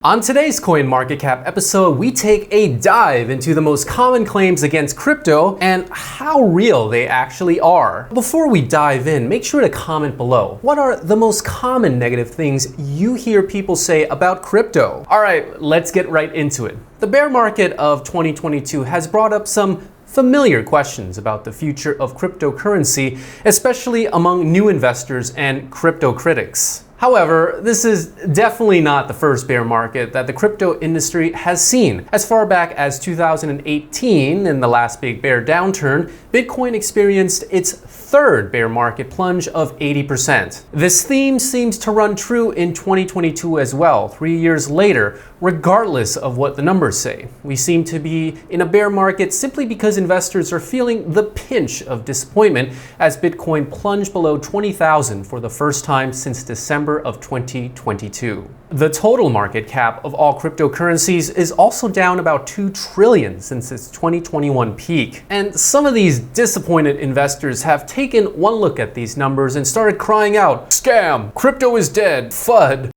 On today's CoinMarketCap episode, we take a dive into the most common claims against crypto and how real they actually are. Before we dive in, make sure to comment below. What are the most common negative things you hear people say about crypto? All right, let's get right into it. The bear market of 2022 has brought up some familiar questions about the future of cryptocurrency, especially among new investors and crypto critics. However, this is definitely not the first bear market that the crypto industry has seen. As far back as 2018, in the last big bear downturn, Bitcoin experienced its third bear market plunge of 80%. This theme seems to run true in 2022 as well, 3 years later, regardless of what the numbers say. We seem to be in a bear market simply because investors are feeling the pinch of disappointment as Bitcoin plunged below 20,000 for the first time since December of 2022. The total market cap of all cryptocurrencies is also down about 2 trillion since its 2021 peak. And some of these disappointed investors have taken one look at these numbers and started crying out, "Scam! Crypto is dead! FUD!"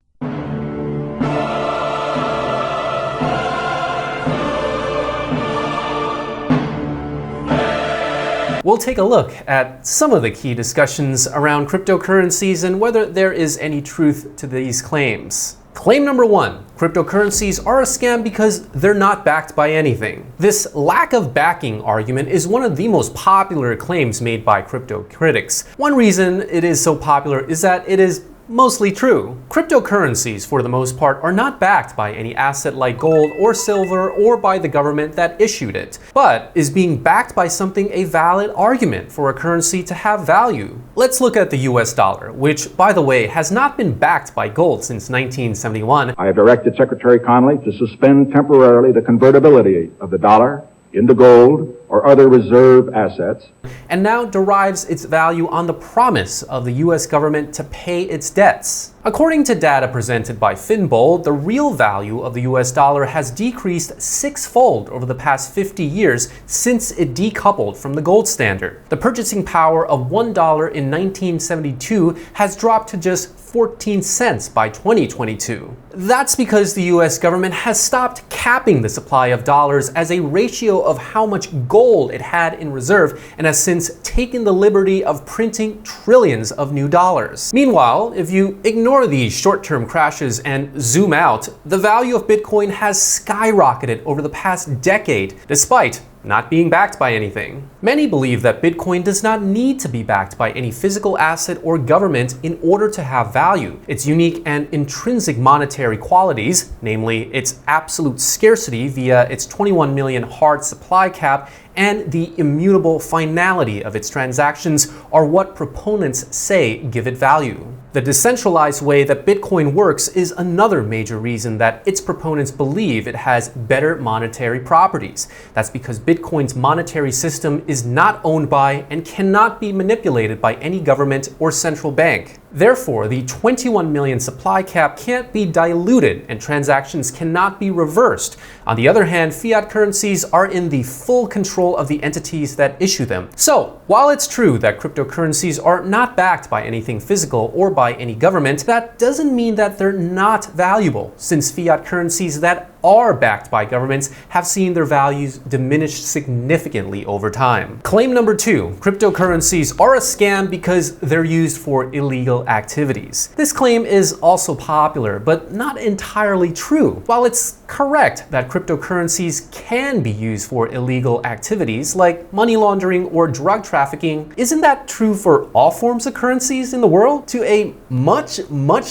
We'll take a look at some of the key discussions around cryptocurrencies and whether there is any truth to these claims. Claim number 1, cryptocurrencies are a scam because they're not backed by anything. This lack of backing argument is one of the most popular claims made by crypto critics. One reason it is so popular is that it is mostly true. Cryptocurrencies, for the most part, are not backed by any asset like gold or silver or by the government that issued it, but is being backed by something a valid argument for a currency to have value. Let's look at the US dollar, which, by the way, has not been backed by gold since 1971. I have directed Secretary Connally to suspend temporarily the convertibility of the dollar into gold or other reserve assets, and now derives its value on the promise of the US government to pay its debts. According to data presented by Finbold, the real value of the US dollar has decreased 6-fold over the past 50 years since it decoupled from the gold standard. The purchasing power of $1 in 1972 has dropped to just 14 cents by 2022. That's because the US government has stopped capping the supply of dollars as a ratio of how much gold it had in reserve and has since taken the liberty of printing trillions of new dollars. Meanwhile, if you ignore these short-term crashes and zoom out, the value of Bitcoin has skyrocketed over the past decade, despite not being backed by anything. Many believe that Bitcoin does not need to be backed by any physical asset or government in order to have value. Its unique and intrinsic monetary qualities, namely its absolute scarcity via its 21 million hard supply cap and the immutable finality of its transactions, are what proponents say give it value. The decentralized way that Bitcoin works is another major reason that its proponents believe it has better monetary properties. That's because Bitcoin's monetary system is not owned by and cannot be manipulated by any government or central bank. Therefore, the 21 million supply cap can't be diluted and transactions cannot be reversed. On the other hand, fiat currencies are in the full control of the entities that issue them. So, while it's true that cryptocurrencies are not backed by anything physical or by any government, that doesn't mean that they're not valuable, since fiat currencies that are backed by governments have seen their values diminish significantly over time. Claim number 2, cryptocurrencies are a scam because they're used for illegal activities. This claim is also popular, but not entirely true. While it's correct that cryptocurrencies can be used for illegal activities like money laundering or drug trafficking, isn't that true for all forms of currencies in the world to a much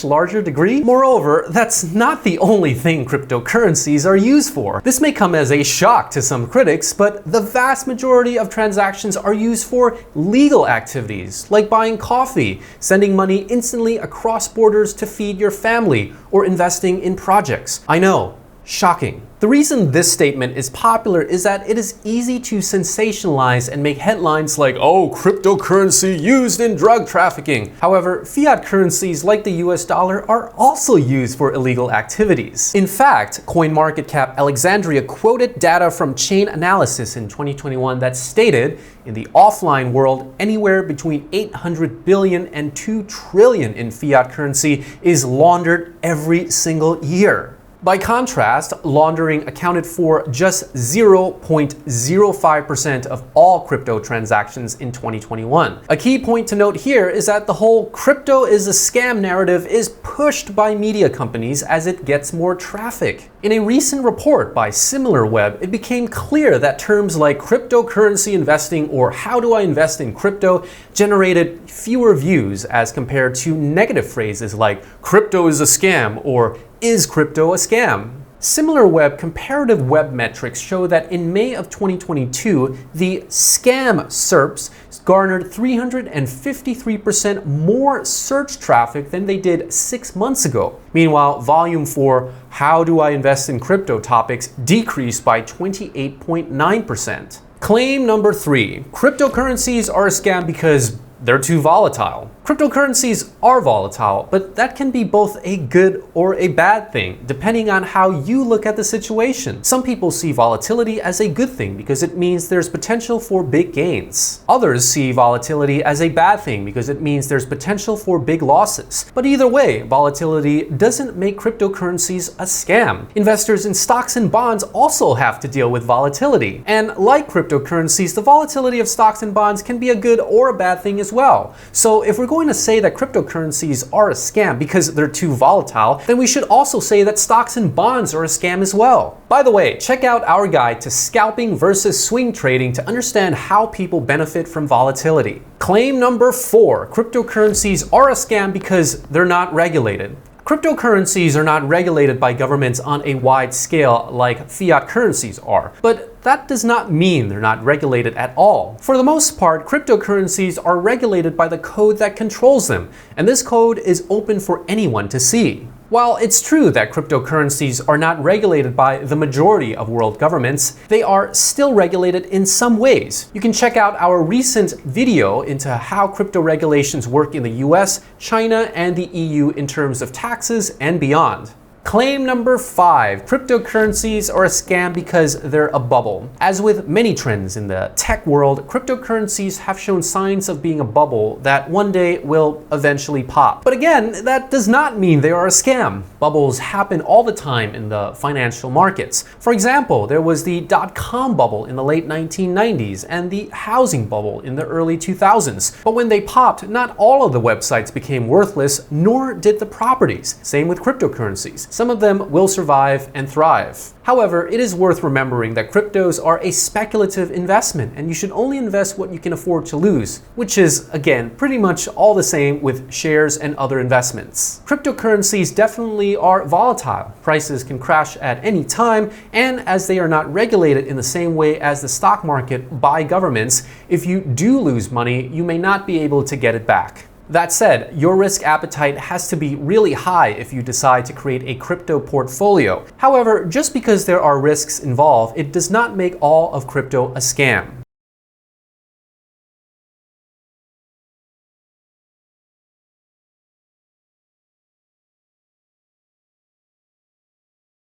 larger degree? Moreover, that's not the only thing cryptocurrencies are used for. This may come as a shock to some critics, but the vast majority of transactions are used for legal activities like buying coffee, sending money instantly across borders to feed your family, or investing in projects. I know, shocking. The reason this statement is popular is that it is easy to sensationalize and make headlines like, "Oh, cryptocurrency used in drug trafficking." However, fiat currencies like the US dollar are also used for illegal activities. In fact, CoinMarketCap Alexandria quoted data from Chain Analysis in 2021 that stated, in the offline world, anywhere between 800 billion and 2 trillion in fiat currency is laundered every single year. By contrast, laundering accounted for just 0.05% of all crypto transactions in 2021. A key point to note here is that the whole crypto is a scam narrative is pushed by media companies as it gets more traffic. In a recent report by SimilarWeb, it became clear that terms like cryptocurrency investing or how do I invest in crypto generated fewer views as compared to negative phrases like crypto is a scam or is crypto a scam? SimilarWeb comparative web metrics show that in May of 2022, the scam SERPs garnered 353% more search traffic than they did 6 months ago. Meanwhile, volume for how do I invest in crypto topics decreased by 28.9%. Claim number 3, cryptocurrencies are a scam because they're too volatile. Cryptocurrencies are volatile, but that can be both a good or a bad thing, depending on how you look at the situation. Some people see volatility as a good thing because it means there's potential for big gains. Others see volatility as a bad thing because it means there's potential for big losses. But either way, volatility doesn't make cryptocurrencies a scam. Investors in stocks and bonds also have to deal with volatility. And like cryptocurrencies, the volatility of stocks and bonds can be a good or a bad thing as well. So if we're going to say that cryptocurrencies are a scam because they're too volatile, then we should also say that stocks and bonds are a scam as well. By the way, check out our guide to scalping versus swing trading to understand how people benefit from volatility. Claim number 4, cryptocurrencies are a scam because they're not regulated. Cryptocurrencies are not regulated by governments on a wide scale like fiat currencies are, but that does not mean they're not regulated at all. For the most part, cryptocurrencies are regulated by the code that controls them, and this code is open for anyone to see. While it's true that cryptocurrencies are not regulated by the majority of world governments, they are still regulated in some ways. You can check out our recent video into how crypto regulations work in the US, China, and the EU in terms of taxes and beyond. Claim number 5, cryptocurrencies are a scam because they're a bubble. As with many trends in the tech world, cryptocurrencies have shown signs of being a bubble that one day will eventually pop. But again, that does not mean they are a scam. Bubbles happen all the time in the financial markets. For example, there was the dot-com bubble in the late 1990s and the housing bubble in the early 2000s. But when they popped, not all of the websites became worthless, nor did the properties. Same with cryptocurrencies. Some of them will survive and thrive. However, it is worth remembering that cryptos are a speculative investment and you should only invest what you can afford to lose, which is, again, pretty much all the same with shares and other investments. Cryptocurrencies definitely are volatile. Prices can crash at any time, and as they are not regulated in the same way as the stock market by governments, if you do lose money, you may not be able to get it back. That said, your risk appetite has to be really high if you decide to create a crypto portfolio. However, just because there are risks involved, it does not make all of crypto a scam.